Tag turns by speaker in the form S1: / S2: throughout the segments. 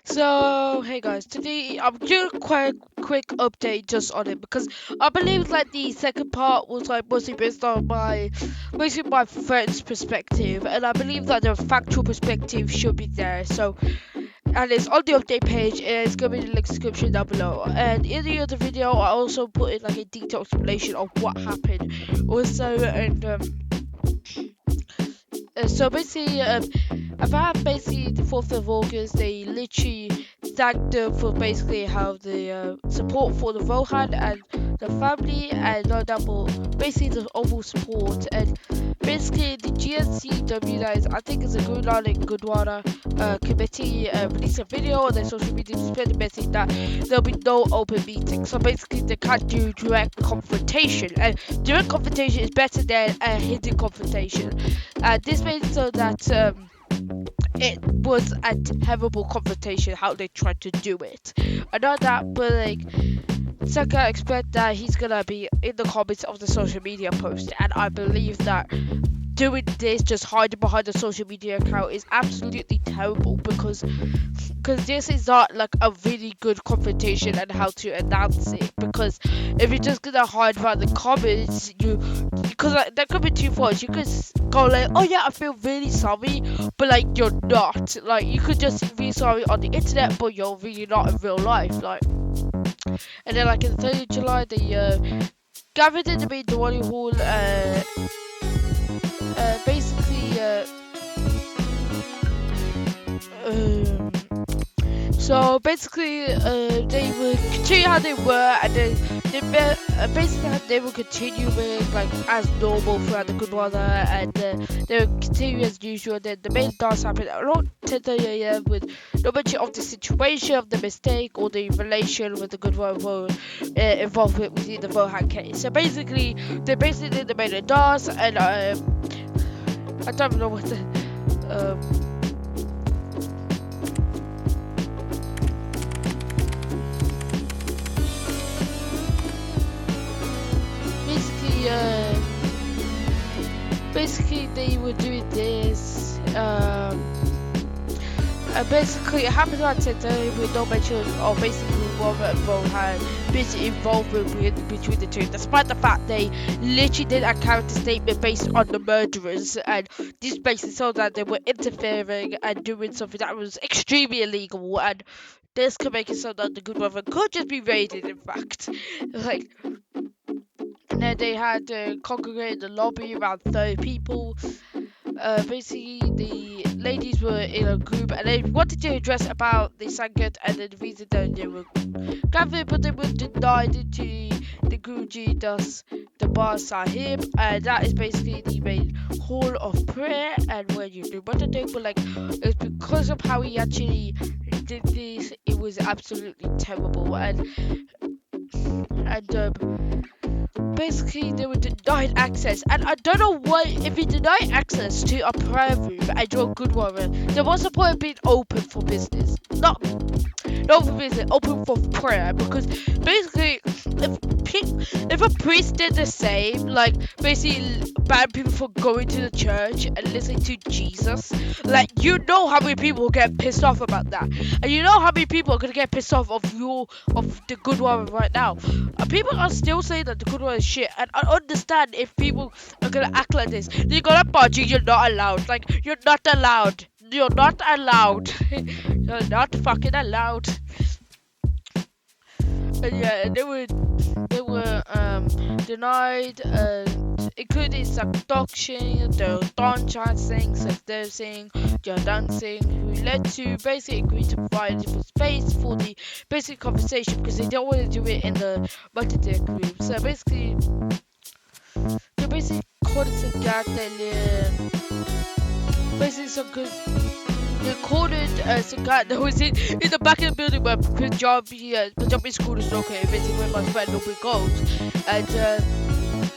S1: So, hey guys, today I'm doing a quick update just on it because I believe like the second part was like mostly based on my friend's perspective, and I believe that the factual perspective should be there. So, and it's on the update page, and it's gonna be in the link description down below. And in the other video, I also put in like a detailed explanation of what happened, also, and so basically, about basically the 4th of August, they literally thanked them for basically how the support for the Rohan and the family, and no double basically the overall support, and basically the GNCW, that is, I think it's a Gurdwara committee, released a video on their social media to spread the message that there'll be no open meeting. So basically they can't do direct confrontation, and direct confrontation is better than a hidden confrontation. This made it so that it was a terrible confrontation how they tried to do it. I know that, but like, Saka expect that he's gonna be in the comments of the social media post, and I believe that doing this, just hiding behind the social media account, is absolutely terrible because this is not like a really good confrontation and how to announce it. Because if you're just gonna hide behind the comments, because like, there could be two faults. You could go like, oh yeah, I feel really sorry, but like you're not. Like you could just be sorry on the internet, but you're really not in real life. Like, and then like in the 3rd of July, they gathered in the main Diwali hall. Basically, so basically, they would continue how they were, and then basically they would continue with like as normal throughout the Gurdwara, and they would continue as usual. Then the main dance happened around 10:30 a.m. with no mention of the situation, of the mistake, or the relation with the Gurdwara involvement within the Rohan case. So basically, they made a dance, and I don't know what the basically they were doing this. Basically, it happened on today with no mention of basically Robert and Rohan busy involvement between the two, despite the fact they literally did a character statement based on the murderers, and this basically showed that they were interfering and doing something that was extremely illegal, and this could make it so that the good brother could just be raided, in fact. Like, and then they had congregated the lobby, around 30 people. Basically, the ladies were in a group and they wanted to address about the Sangat and the reason that they were gathered, but they were denied into the Guruji, thus the Bar Sahib, and that is basically the main hall of prayer. And when you do what they were like, it's because of how he actually did this, it was absolutely terrible. And basically they were denied access, and I don't know why. If you deny access to a prayer room at your Gurdwara, there was a point of being open for business, not for business, open for prayer. Because basically, if a priest did the same, like basically ban people from going to the church and listening to Jesus, like, you know how many people will get pissed off about that, and you know how many people are gonna get pissed off of the Gurdwara right now. People are still saying that the Gurdwara is shit, and I understand if people are gonna act like this. You're gonna budgie, you're not allowed. Like, you're not allowed. You're not allowed. You're not fucking allowed. And yeah, they were denied, including Santok Singh, the Don Chan Singh, Sukhdev Singh, Jadan Singh, who led to basically agree to provide a different space for the basic conversation because they don't want to do it in the multi-deck room. So basically, called it Sagat, basically some good. They recorded Sagat that was in the back of the building where Punjabi school is located, basically where my friend Nobby goes, and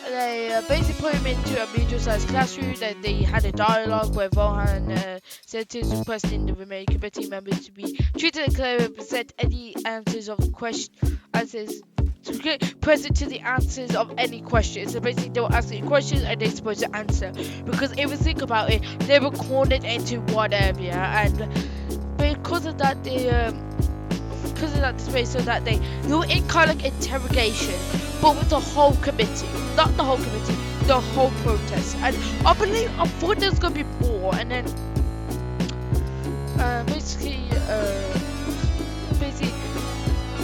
S1: they basically put him into a medium-sized classroom. And they had a dialogue where Rohan said he was requesting the remaining committee members to be treated and clear and present any answers present to the answers of any questions. So basically they were asking questions and they're supposed to answer, because if you think about it, they were cornered into one area, and because of that they displaced, so that they were in kind of like interrogation, but with the whole committee, not the whole committee, the whole protest. And I thought there's gonna be more, and then basically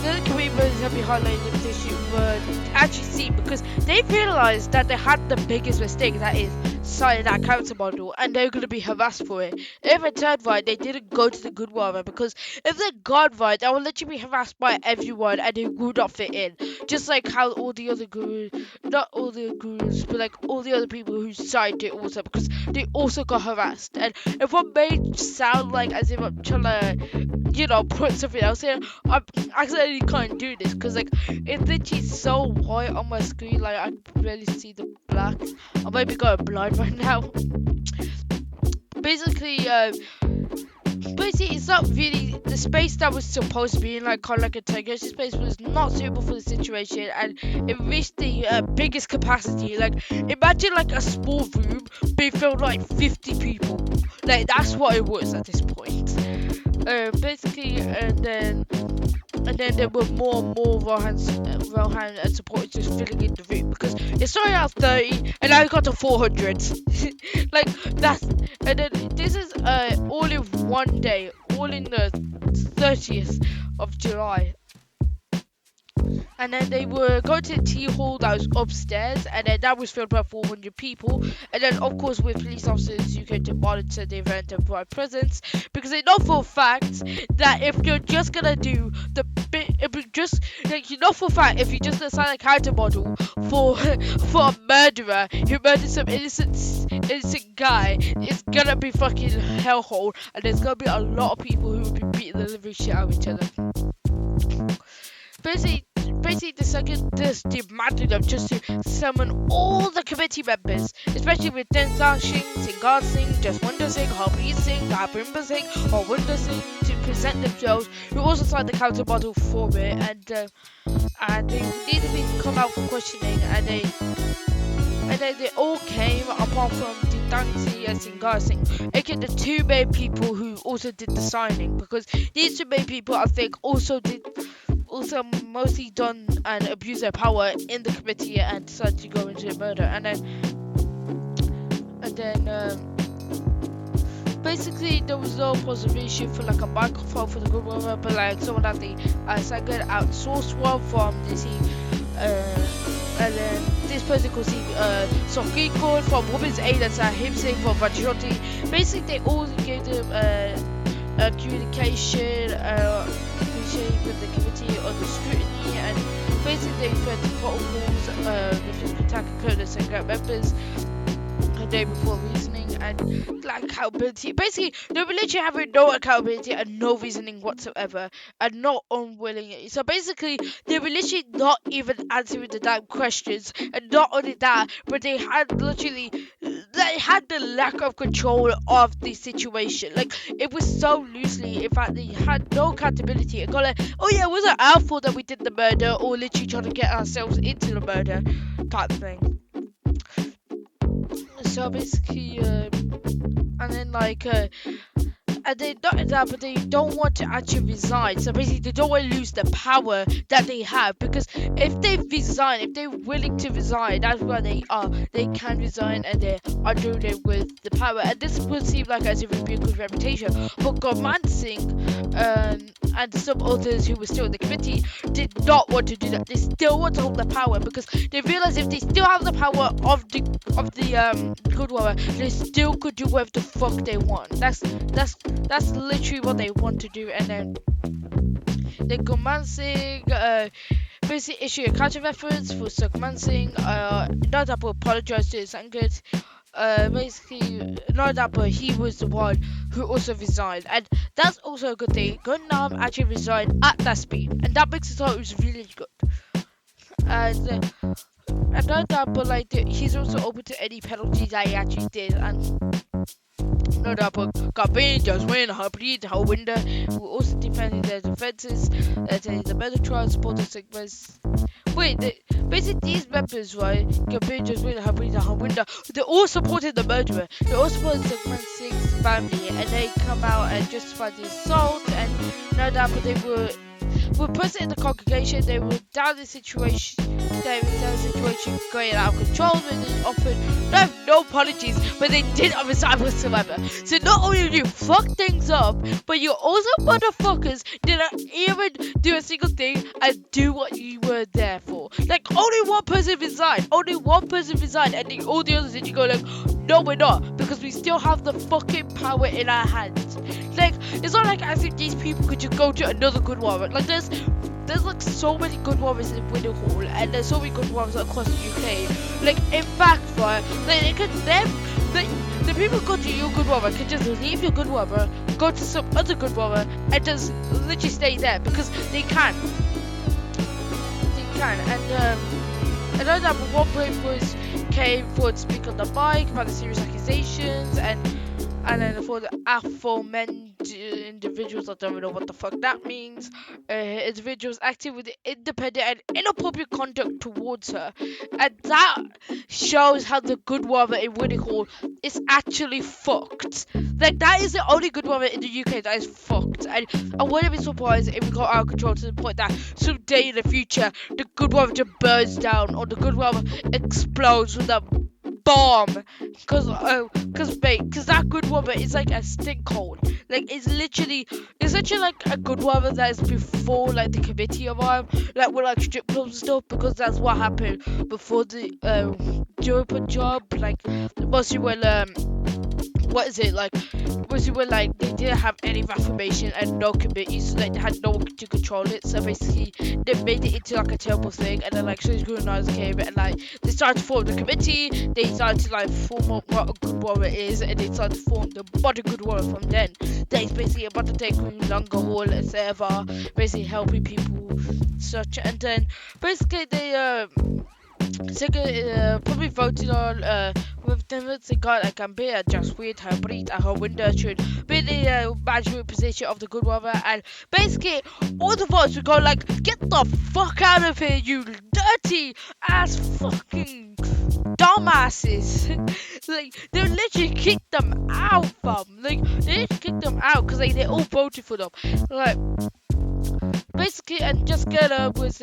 S1: the other committees have been highlighting the issue were actually seen because they realized that they had the biggest mistake, that is signing that council model, and they were going to be harassed for it. If it turned right, they didn't go to the Gurdwara, because if they got right, they would literally be harassed by everyone and they would not fit in. Just like how all the other gurus, not all the gurus, but like all the other people who signed it also, because they also got harassed. And if what may sound like as if I'm trying to, put something else in, I accidentally can't do this, because like it's literally so white on my screen, like I can barely see the black. I might be going blind right now. Basically, it's not really the space that was supposed to be in, like kind of like a interrogation space, was not suitable for the situation, and it reached the biggest capacity. Like imagine like a small room being filled like 50 people. Like that's what it was at this point. Basically, and then there were more and more Rohan supporters just filling in the room, because it started out 30 and now it got to 400. Like that's, and then this is all in one day, all in the 30th of July. And then they were going to the tea hall that was upstairs, and then that was filled by 400 people. And then, of course, with police officers who came to monitor the event and provide presence, because they know for a fact that if you're just gonna do for a fact, if you just assign a counter model for a murderer who murdered some innocent guy, it's gonna be fucking hellhole, and there's gonna be a lot of people who will be beating the living shit out of each other. Basically, the second this demanded them just to summon all the committee members, especially with Dad of Sukhman Singh, Jaswinder Singh, Harpreet Singh, Harpinder Singh, or Winder Singh, to present themselves, who also signed the counter model for it, and they needed to come out for questioning, and then they all came, apart from Dad and Shingara Singh, aka the two main people who also did the signing, because these two main people, I think, also mostly done and abused their power in the committee and decided to go into the murder. And then basically there was no possibility for like a microphone for the Gurdwara, but like someone had the second outsourced one from the and then this person could see Songkikul from Women's Aid and Sahib Singh from Vajroti. Basically, they all gave them communication with the committee on the scrutiny, and basically they referred to protocols which is protecting Kurdish and Great members a day before reasoning, and like accountability. Basically, they were literally having no accountability and no reasoning whatsoever, and not unwilling. So basically, they were literally not even answering the damn questions, and not only that, but they had the lack of control of the situation. Like it was so loosely. In fact, they had no accountability. It got like, oh yeah, it wasn't our fault that we did the murder, or literally trying to get ourselves into the murder type thing. So basically, and then like, and they not that, but they don't want to actually resign. So basically, they don't want to lose the power that they have, because if they resign, if they're willing to resign, that's where they are. They can resign, and they're under it with the power. And this would seem like as if it would be a good reputation. But Gurdwara Singh and some others who were still in the committee did not want to do that. They still want to hold the power, because they realize if they still have the power of the Gurdwara, they still could do whatever the fuck they want. That's literally what they want to do. And then Gurdwara Singh basically issued a counter reference for Sukhman Singh. Not that, but apologized to his Sangat. Basically, not that, but he was the one who also resigned, and that's also a good thing. Gurnam actually resigned at that speed, and that makes it so it was really good. And not that, but like he's also open to any penalties that he actually did, and no doubt, but Gabin, Jaswin, Harpreet, Harwinder were also defending their defenses, the Murder Tirath supported segments. Wait, basically these members, right? Gabin, Jaswin, Harpreet, and Harwinder, they all supported the murderer. They all supported Sukhman Singh's family, and they come out and justify the assault and no doubt, but they were present in the congregation. They were down the situation. They were down the situation going out of control, and they offered no apologies, but they didn't resign whatsoever. So not only did you fuck things up, but you also motherfuckers didn't even do a single thing and do what you were there for. Like, only one person resigned, and then all the others did. You go like, no, we're not, because we still have the fucking power in our hands. Like, it's not like as if these people could just go to another Gurdwara. Like, there's like so many Gurdwaras in Willenhall, and there's so many Gurdwaras across the UK. Like, in fact, right, like, the people who go to your Gurdwara can just leave your Gurdwara, go to some other Gurdwara, and just literally stay there because they can. And I know that one brave voice came forward to speak on the mic about the serious accusations, and then for the aforementioned individuals, I don't know what the fuck that means, individuals acting with independent and inappropriate conduct towards her, and that shows how the Gurdwara in Willenhall is actually fucked. Like, that is the only Gurdwara in the UK that is fucked, and I wouldn't be surprised if we got out of control to the point that someday in the future the Gurdwara just burns down, or the Gurdwara explodes with a bomb, because that Gurdwara is like a stinkhole. Like, it's literally like a Gurdwara that is before like the committee of like with like strip clubs and stuff, because that's what happened before the Joe job. Like, mostly when they didn't have any reformation and no committee, so like, they had no one to control it. So basically they made it into like a terrible thing, and then like Gurdwaras came, and like they started to form the committee. They started to like form up what a Gurdwara is, and they started to form the modern Gurdwara from then. That is basically about to take longer haul as ever, basically helping people such. And then basically they probably voted on with them. They got like Gambia just with her breed and her window should be the management position of the Gurdwara, and basically all the votes would go like, get the fuck out of here, you dirty ass fucking dumbasses. Like, they literally kicked them out, fam. Like, they literally kicked them out because like, they all voted for them. Like, basically, and just get up with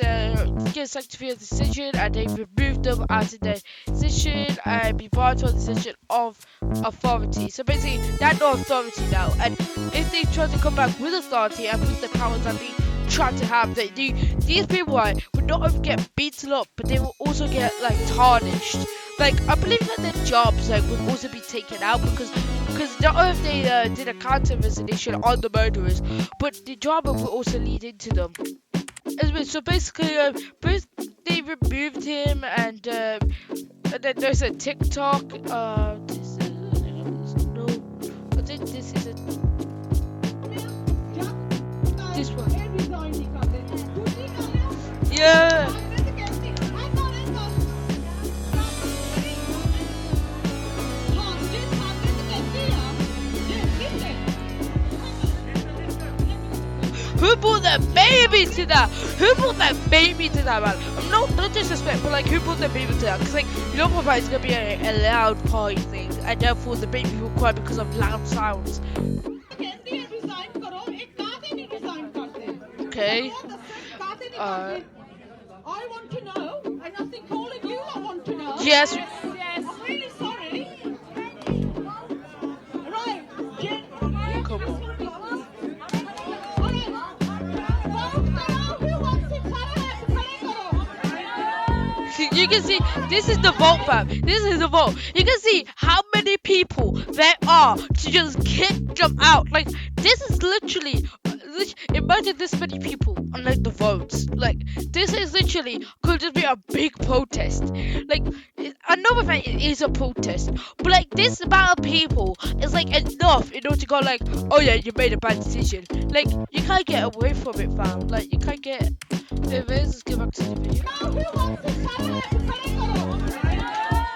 S1: get sanctify decision, and they removed them out of their position and be part of the decision of authority. So basically, that's no authority now. And if they try to come back with authority and with the powers that they try to have, these people would not only get beaten up, but they will also get like tarnished. Like, I believe that their jobs like would also be taken out because not only if they did a counter investigation on the murderers, but the job will also lead into them. Anyway, so basically, they removed him, and then there's a TikTok. I think this is this one. Yeah. Who brought that baby to that? Who brought that baby to that, man? I'm not disrespect, but like, who brought that baby to that? Because like, you know what, it's gonna be a loud party thing, and therefore the baby will cry because of loud sounds. Okay. I
S2: want to know, and I think all of you want to know.
S1: Yes.
S2: I'm really sorry. Right.
S1: Come on. You can see, this is the vote, fam. This is the vote. You can see how many people there are to just kick them out. Like, this is literally, imagine this many people on like the votes. Like, this is literally could just be a big protest. Like, I know that it is a protest, but like, this amount of people is like enough in order to go like, oh yeah, you made a bad decision. Like, you can't get away from it, fam. Like, you can't get. Let's get back to the video.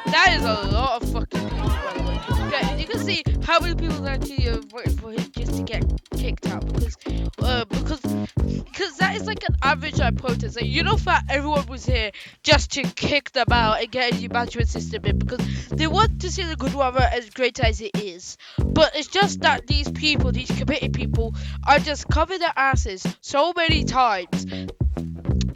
S1: That is a lot of fucking people, by the way. Yeah, you can see how many people actually voted for him just to get kicked out, because that that is like an average protest. Like, you know that everyone was here just to kick them out and get a new management system in because they want to see the Gurdwara as great as it is. But it's just that these people, these committed people, are just covering their asses so many times.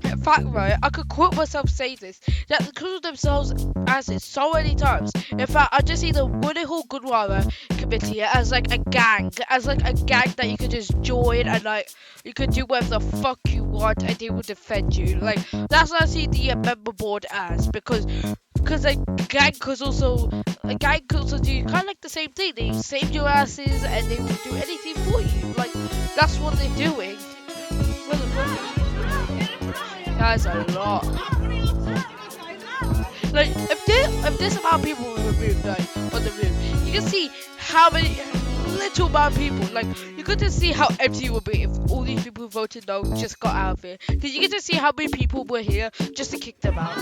S1: In fact, right, I could quote myself saying this, that they cover themselves asses so many times. In fact, I just see the Willenhall GURDWARA committee as like a gang that you could just join and like you could do whatever the fuck you want and they will defend you. Like that's what I see the member board as because a gang could also do kind of like the same thing. They save your asses and they will do anything for you. Like that's what they're doing. That's a lot. Like if this amount of people were removed on the room, you can see how many little amount of people. Like you could just see how empty it would be if all these people who voted no just got out of here. Because you get to see how many people were here just to kick them out.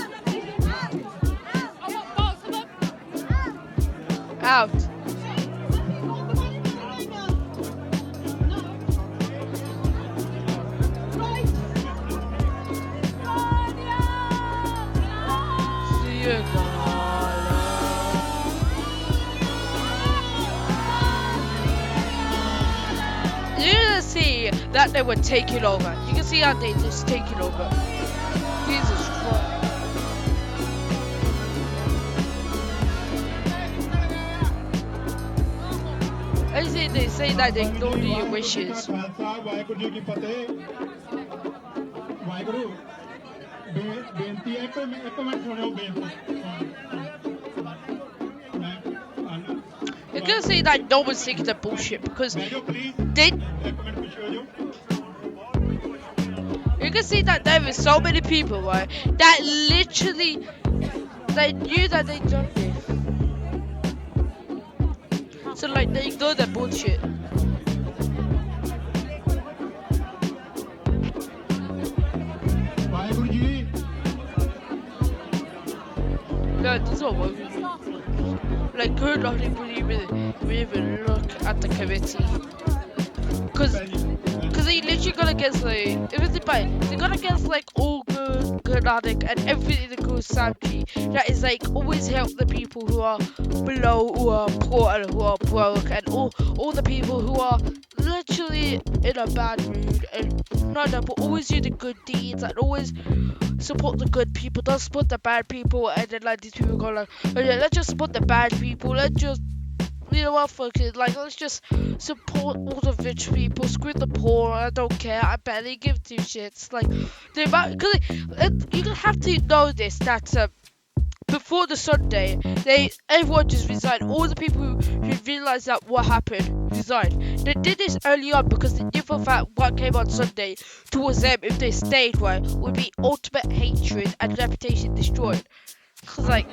S1: Out. You can see that they were taking over. You can see how they just taking over. Jesus Christ. They say that they ignore your wishes. You can say that no one's taking the bullshit because they. You can see that there is so many people, right, that literally they knew that they done it. So like they ignore that bullshit. No, it doesn't work. Like, good not even look at the committee. Cause they literally got against like, they got against like all good addict and everything that goes Samji. That is like always help the people who are below, who are poor and who are broke, and all the people who are literally in a bad mood and not that, but always do the good deeds and always support the good people, don't support the bad people. And then like these people go like, oh yeah, let's just support the bad people, let's just, you know what, fuck it, like let's just support all the rich people, screw the poor, I don't care, I barely give two shits. Like the amount, cause you have to know this, that before the Sunday, everyone just resigned. All the people who realised that what happened resigned. They did this early on because they knew for fact what came on Sunday towards them if they stayed, right, would be ultimate hatred and reputation destroyed. Cause like.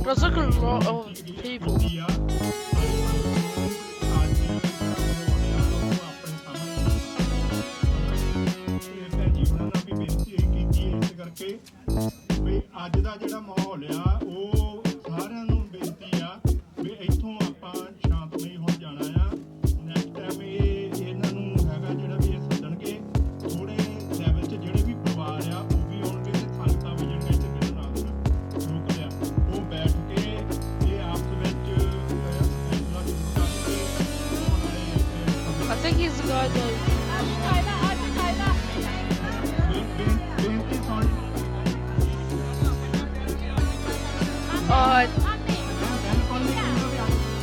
S1: There's like a lot of people.
S3: ਅੱਜ ਦਾ ਜਿਹੜਾ ਮਾਹੌਲ ਆ ਉਹ ਸਾਰਿਆਂ ਨੂੰ ਬੇਨਤੀ ਆ ਵੀ ਇੱਥੋਂ ਆਪਾਂ ਸ਼ਾਂਤਮਈ ਹੋ ਜਾਣਾ ਆ ਨੈਕਸਟ ਟਾਈਮ ਇਹਨਾਂ ਨੂੰ ਹੈਗਾ ਜਿਹੜਾ ਵੀ ਇਹ ਸੱਦਣਗੇ ਥੋੜੇ ਲੈਵਲ 'ਚ ਜਿਹੜੇ ਵੀ ਪਰਿਵਾਰ ਆ ਉਹ ਵੀ ਆਉਣਗੇ ਤੇ ਸੰਗਤਾਂ ਵੀ ਜਿਹੜੀਆਂ ਇੱਥੇ ਮੇਰੇ ਨਾਲ ਲੋਕ ਆ ਉਹ ਬੈਠ ਕੇ ਇਹ ਆਪਸ ਵਿੱਚ ਫੈਸਲਾ ਜ਼ਰੂਰ ਕਰਕੇ
S1: I think he's the guy that.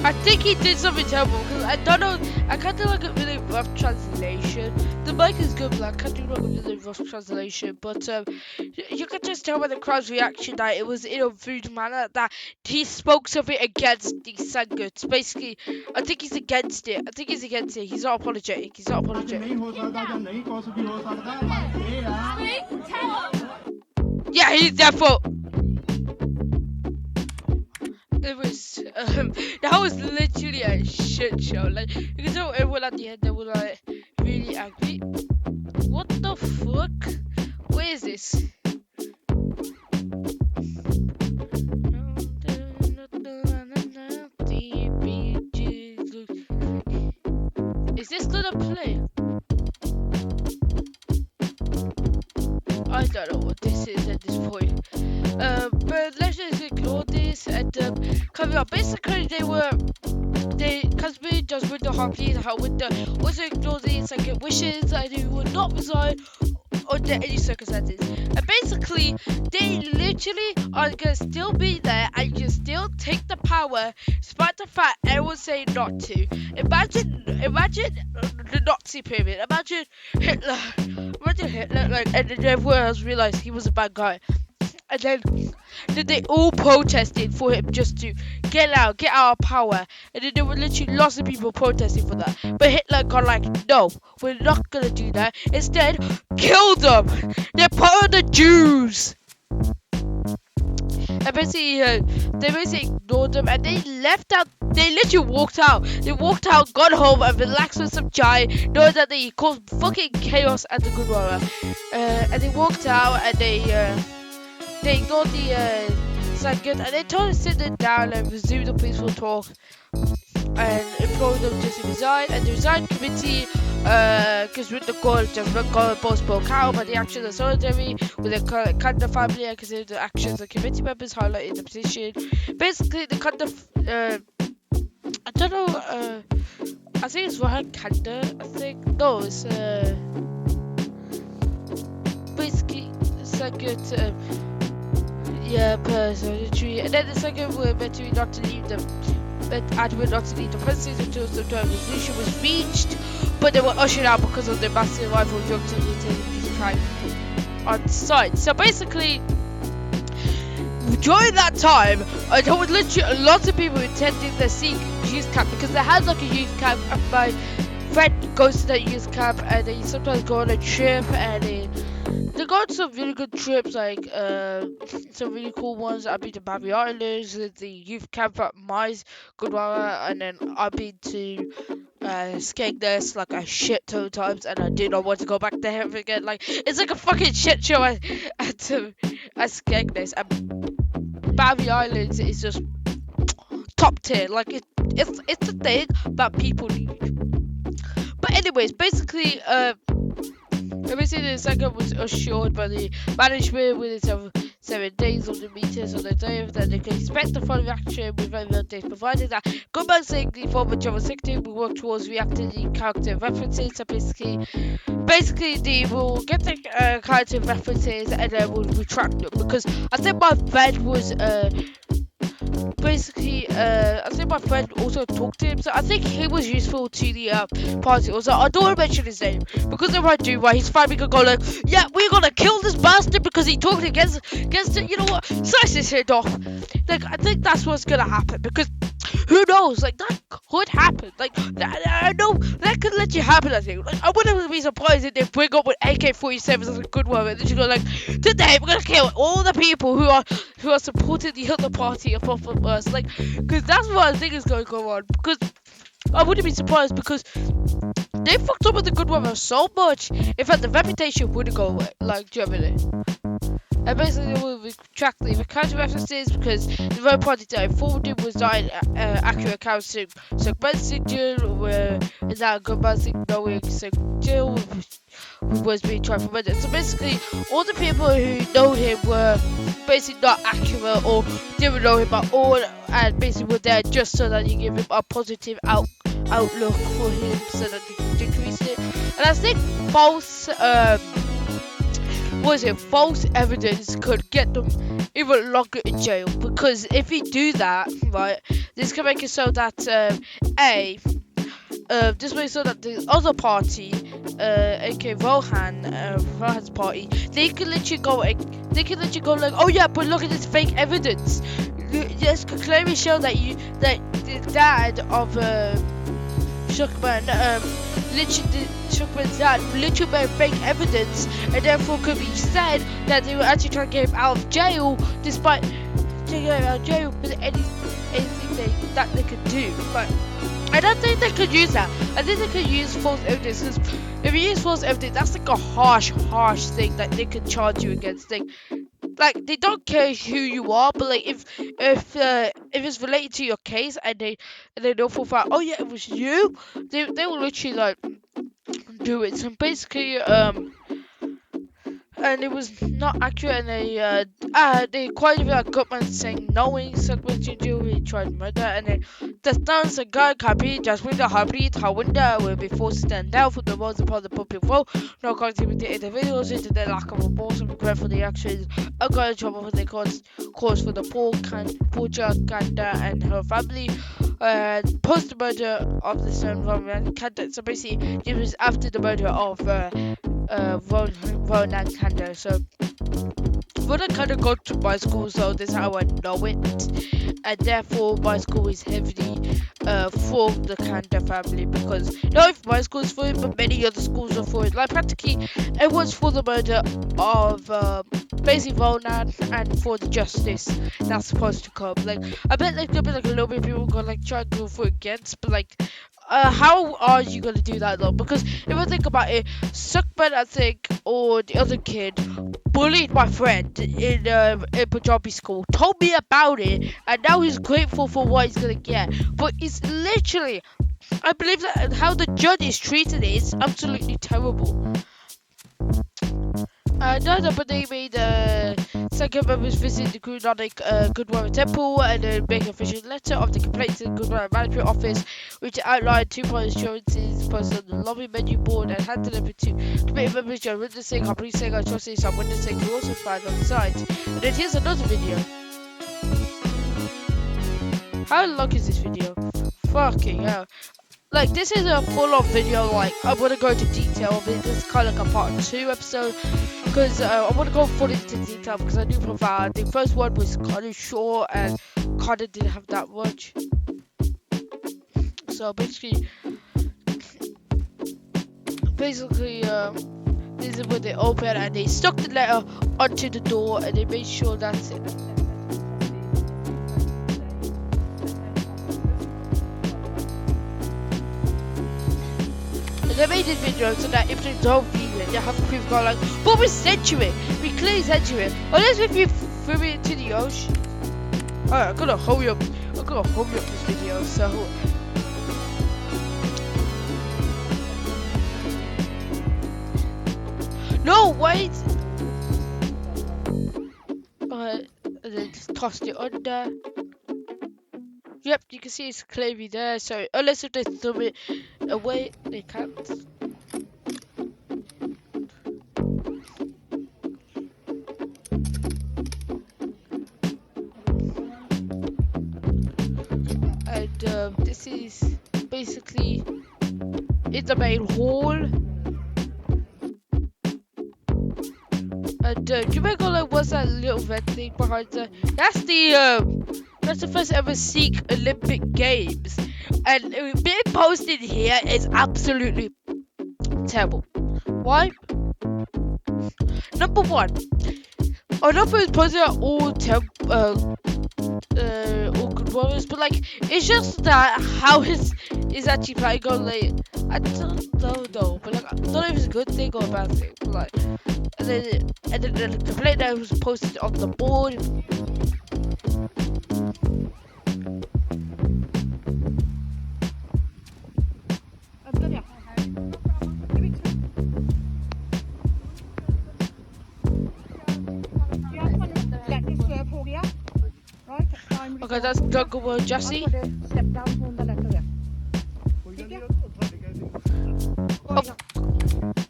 S1: I think he did something terrible because I don't know. I can't do like a really rough translation. The mic is good, but I can't do like a really rough translation. But you could just tell by the crowd's reaction that it was in a rude manner that he spoke something against the Sanguts. Basically, I think he's against it. He's not apologetic. Yeah, he's definitely. It was that was literally a shit show. Like you can tell everyone at the end they were like really angry. What the fuck? Where is this? basically, I don't know what this is at this point. But let's just ignore this and coming up. Basically, because we just with the Harpies, how with the also ignore these second wishes, and they would not resign under any circumstances. And basically, they literally are gonna still be there and you still take the power, despite the fact everyone's saying not to. Imagine the Nazi period. Imagine Hitler. Like, and then everyone else realized he was a bad guy. And then they all protested for him just to get out of power. And then there were literally lots of people protesting for that. But Hitler got like, no, we're not gonna do that. Instead, kill them. They're part of the Jews. And basically, they basically ignored them and they left out. They literally walked out. They walked out, got home, and relaxed with some chai, knowing that they caused fucking chaos at the Gurdwara. And they walked out and they ignored the Sangha, and they told us to sit them down and resume the peaceful talk and implored them just to resign. And the resign committee, because with the court judgment, both spoke out about the actions of solidarity with the Kanda family and considered the actions of committee members highlighted the petition. Basically, the Kanda, I don't know, I think it's Rohan Kanda, no, it's basically Sangha, yeah, personally. And then the second were meant to be not to leave them, but adamant not to leave the premises until some sort of resolution was reached, but they were ushered out because of the massive arrival of drugs and utility crime on site. So basically, during that time, there was literally lots of people attending the Sikh youth camp because they had like a youth camp, and my friend goes to that youth camp and they sometimes go on a trip, and they go on some really good trips, like some really cool ones. I've been to Babi Islands, the youth camp at Mai's Gurdwara, and then I've been to Skegness like a shit ton of times, and I did not want to go back there ever again. Like, it's like a fucking shit show at Skegness, and Babi Islands is just top tier. Like, it's a thing that people need. But anyways, basically, the second was assured by the management within 7 days of the meetings on the day that they can expect the following action within the days, provided that Singh, the former General Secretary, will work towards reacting the character references. So basically they will get the character references and then will retract them, because I think my friend was I think my friend also talked to him, so I think he was useful to the party. Also, I don't want to mention his name, because if I do, right, his family could go like, yeah, we're gonna kill this bastard because he talked against it. You know what? Slice his head off. Like, I think that's what's gonna happen, because who knows? Like, that could happen. Like, I know that could let you happen. I think. Like, I wouldn't be surprised if they bring up with AK-47s as a good one, and then you go like, today we're gonna kill all the people who are supporting the other party apart from us. Like, because that's what I think is going to go on. Because I wouldn't be surprised, because they fucked up with the Gurdwara so much. In fact, the reputation wouldn't go away. Like, Germany. And basically, they will retract the counter references because the vote party that informed him was not accurate account. Sukhman Shergill, where is that Gurdwara Singh knowing Shergill was being tried for murder. So basically, all the people who know him were basically not accurate or didn't know him at all, and basically were there just so that you give him a positive outlook for him, so that they can decrease it. And I think false evidence could get them even longer in jail, because if you do that, right, this can make it so that this way so that the other party, aka Rohan's party, they can literally go like, oh yeah, but look at this fake evidence. This could clearly show that the dad of Sukhman, Sukhman's dad literally made fake evidence, and therefore could be said that they were actually trying to get him out of jail, despite getting him out of jail with anything that they could do. But I don't think they could use that. I think they could use false evidence, because if you use false evidence, that's like a harsh thing that they could charge you against. Like, they don't care who you are, but like if it's related to your case and they know for a fact, oh yeah, it was you, they will literally like do it. So basically, and it was not accurate, and they quite like Gutman saying knowing Sukhman Shergill he tried to murder, and then the stance a guy copy just with the hybrid Hawinda will be forced to stand down for the most upon the public vote, no connectivity individuals into their lack of remorse and regret for the actions, a guy in trouble for the cause for the poor Kanda and her family. Post the murder of the son Ronan Death. So basically, it was after the murder of Ronan Death. So Ronan kind of got to my school, so this is how I know it, and therefore my school is heavily for the Kanda family, because not if my school is for it, but many other schools are for it. Like practically, it was for the murder of basically Ronan and for the justice that's supposed to come. Like I bet like there'll be like a little bit of people gonna like try and go for against, but like how are you gonna do that though? Because if I think about it, Sukhman, I think, or the other kid bullied my friend in Punjabi school, told me about it, and now he's grateful for what he's gonna get. But it's literally, I believe that how the judge is treated is absolutely terrible. Another, but they made second members visit the Gurdwara Temple and make an official letter of the complaint to the Gurdwara Management Office, which outlined 2 point assurances posted on the lobby menu board and handed them to committee members John Winder Singh, Harpreet Singh, and Trustee Sam Winder Singh, who also found on the site. And then here's another video. How long is this video? Fucking hell. Like, this is a full-on video, like, I'm gonna go into detail of it. This is kind of like a part 2 episode, because I want to go fully into detail, because I do prefer, the first one was kind of short, and kind of didn't have that much. So, basically, this is when they opened, and they stuck the letter onto the door, and they made sure that's it. They made this video so that if they don't view it, they have to prove go like, but we sent you it. We clearly sent you it. Unless if you threw it into the ocean. Alright, I'm gonna hurry up. This video. So no, wait. And then just tossed it under. Yep, you can see it's clearly there, so unless if they throw it away, they can't. And this is basically in the main hall. And do you remember like what's that little red thing behind there? That's the first ever Sikh Olympic Games, and being posted here is absolutely terrible. Why? Number one, I know it was posted at all Gurdwaras, but like it's just that how is actually playing on, like I don't know though, but like I don't know if it's a good thing or a bad thing. But like, and then the complaint that was posted on the board. Okay, that's Gurdwara Jesse.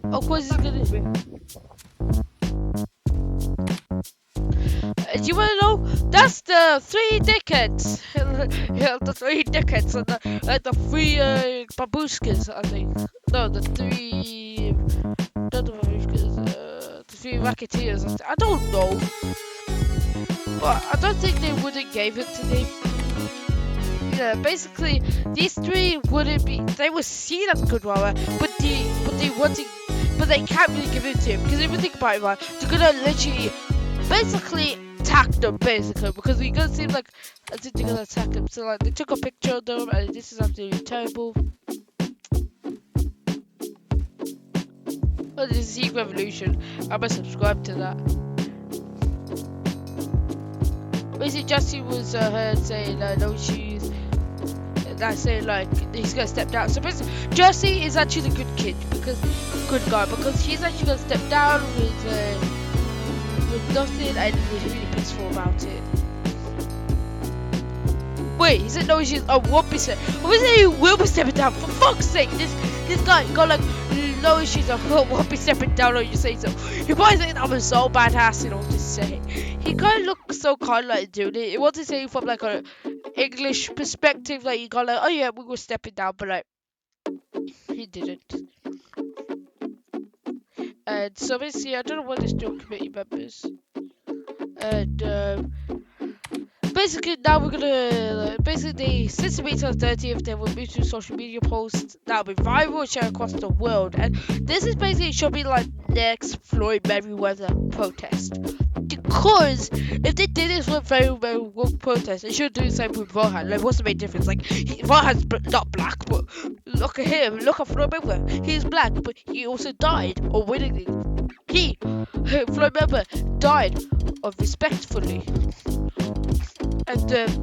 S1: Of course he's gonna. Do you wanna know? That's the 3 decades. Yeah, the 3 decades and the 3 babushkas, I think. No, the 3. Not the babushkas. The 3 racketeers. I don't know. But I don't think they wouldn't give it to them. Yeah, basically these 3 wouldn't be. They were seen as Gurdwara, but they can't really give it to him, because if you think about it, right, they're gonna literally basically attack them, basically, because we gonna seem like as if they're gonna attack them. So like they took a picture of them, and this is absolutely terrible. Oh, this is Sikh Revolution. I must subscribe to that. Basically, Jesse was heard saying no shoes. That's saying like he's gonna step down. So basically, Jesse is actually a good kid. because good guy, because he's actually gonna step down with nothing, and he was really peaceful about it. Wait, he said no, she's won't be stepping. Obviously, he will be stepping down. For fuck's sake, this guy got like no issues. I won't be stepping down, or you say so. He probably think I'm so badass, you know, just say. He kind of looks so kind of like doing it. It wasn't saying from like a English perspective, like you got like, oh yeah, we were stepping down, but like he didn't. And so basically, I don't know what they're still committee members. And basically now we're gonna basically since the meeting on the 30th, there will be 2 social media posts that will be viral and shared across the world. And this is basically should be like next Floyd Mayweather protest. Because if they did this with very protest, they should do the same with Rohan. Like, what's the main difference? Like, Rohan's not black, but look at him. Look at Floyd Mayweather. He's black, but he also died unwittingly. Floyd Mayweather, died respectfully. And there's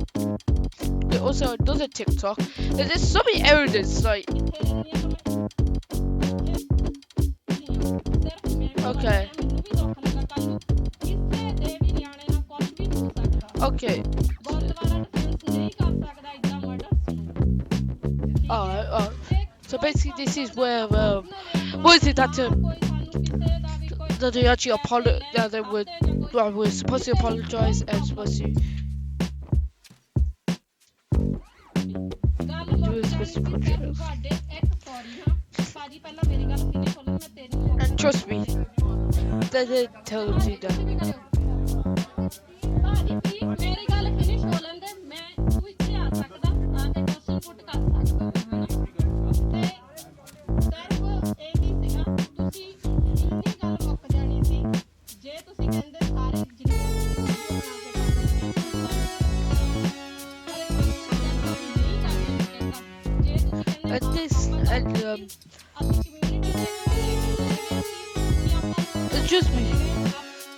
S1: also another TikTok. There's so many evidence, like. Okay. Okay. Alright. So basically, this is where what is it that they actually apologize? Yeah, they were supposed to apologize and supposed to. And trust me, they didn't tell you that. Just me.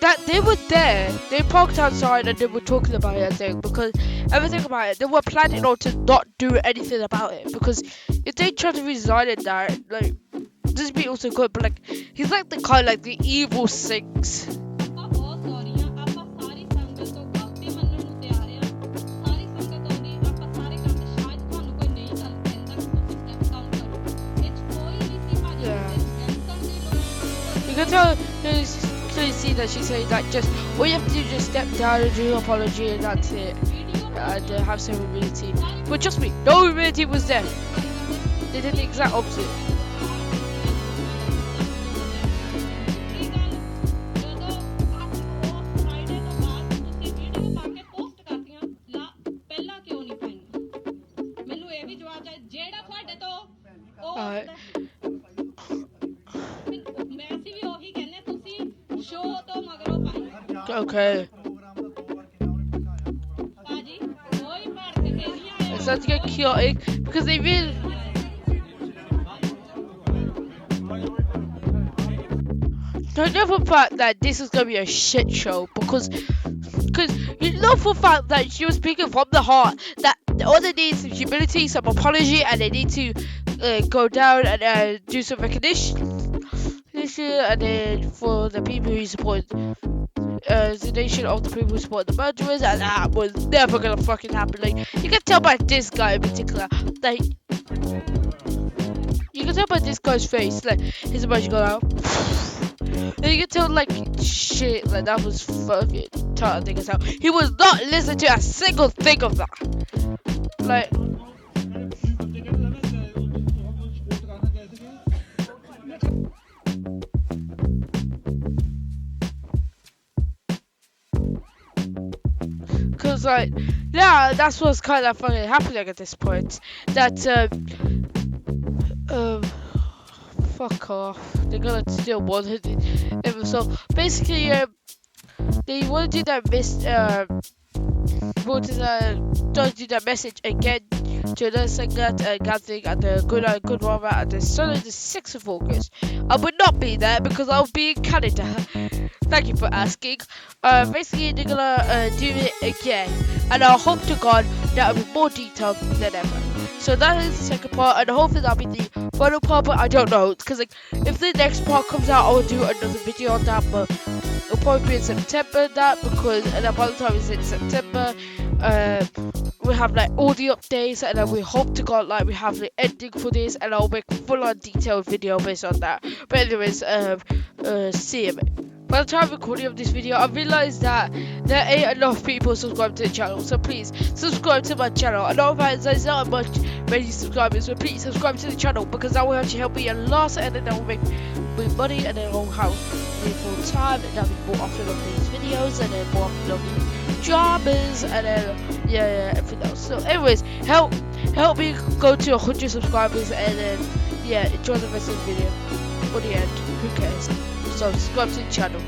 S1: That they were there, they parked outside and they were talking about it, I think, because everything about it, they were planning on to not do anything about it, because if they try to resign it there, like, this would be also good, but like, he's like the kind, like the evil Singhs. You can tell, you see that she's saying that just all you have to do is just step down and do an apology and that's it, and have some humility. But trust me, no humility was there. They did the exact opposite. Alright. Okay. It's starting to get chaotic because they really. Don't know for a fact that this is gonna be a shit show because you know for a fact that she was speaking from the heart that all they need is some humility, some apology, and they need to go down and do some recognition. And then for the people who support the nation of the people who support the murderers, and that was never gonna fucking happen. Like, you can tell by this guy in particular, like, you can tell by this guy's face, like, his emotion got out. And you can tell, like, shit, like, that was fucking tough thing as hell. He was not listening to a single thing of that. Like, because, like, yeah, that's what's kind of fucking happening at this point. That, fuck off. They're gonna steal one hit. So, basically, they want to do that don't do that message again to the singer gathering at the Gurdwara at the Sunday the 6th of August. I would not be there because I'll be in Canada. Thank you for asking. Basically, they're gonna do it again, and I hope to God that will be more detailed than ever. So that is the second part, and hopefully that'll be the final part, but I don't know, because like, if the next part comes out, I'll do another video on that, but it'll probably be in September, and then by the time it's in September, we have like all the updates, and then we hope to God like we have the ending for this, and I'll make a full-on detailed video based on that. But anyways, see you, mate. By the time recording of this video, I realised that there ain't enough people subscribed to the channel, so please subscribe to my channel. I know there's not much many subscribers, but please subscribe to the channel, because that will actually help me a lot, and then that will make me money, and then I'll have me full time, and I'll be more often on these videos, and then more often on these dramas, and then yeah, everything else. So anyways, help me go to 100 subscribers, and then yeah, enjoy the rest of the video. For the end, who cares? So subscribe to the channel.